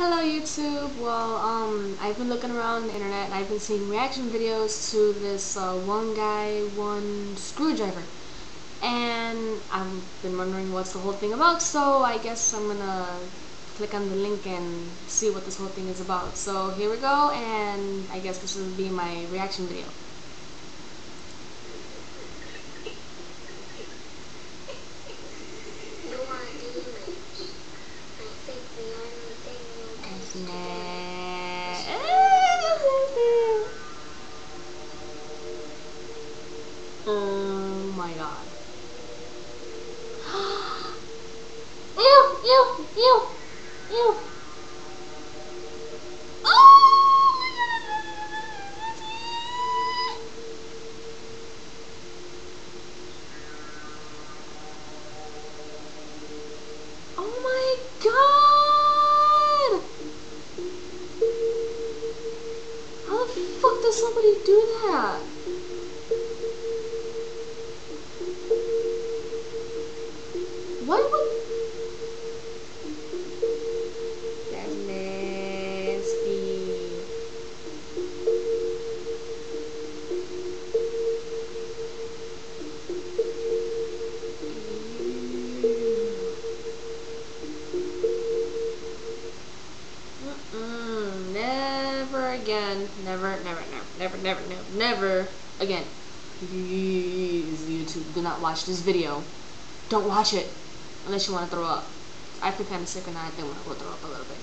Hello YouTube. Well, I've been looking around the internet and I've been seeing reaction videos to this one guy, one screwdriver. And I've been wondering what's the whole thing about, so I guess I'm gonna click on the link and see what this whole thing is about. So here we go, and I guess this will be my reaction video. Oh my god. Ew, ew, ew, ew. Oh my god! How the fuck does somebody do that? Why would... That's nasty. Never again. Never again. Please, YouTube, do not watch this video. Don't watch it unless you want to throw up. I feel kind of sick and I think I will throw up a little bit.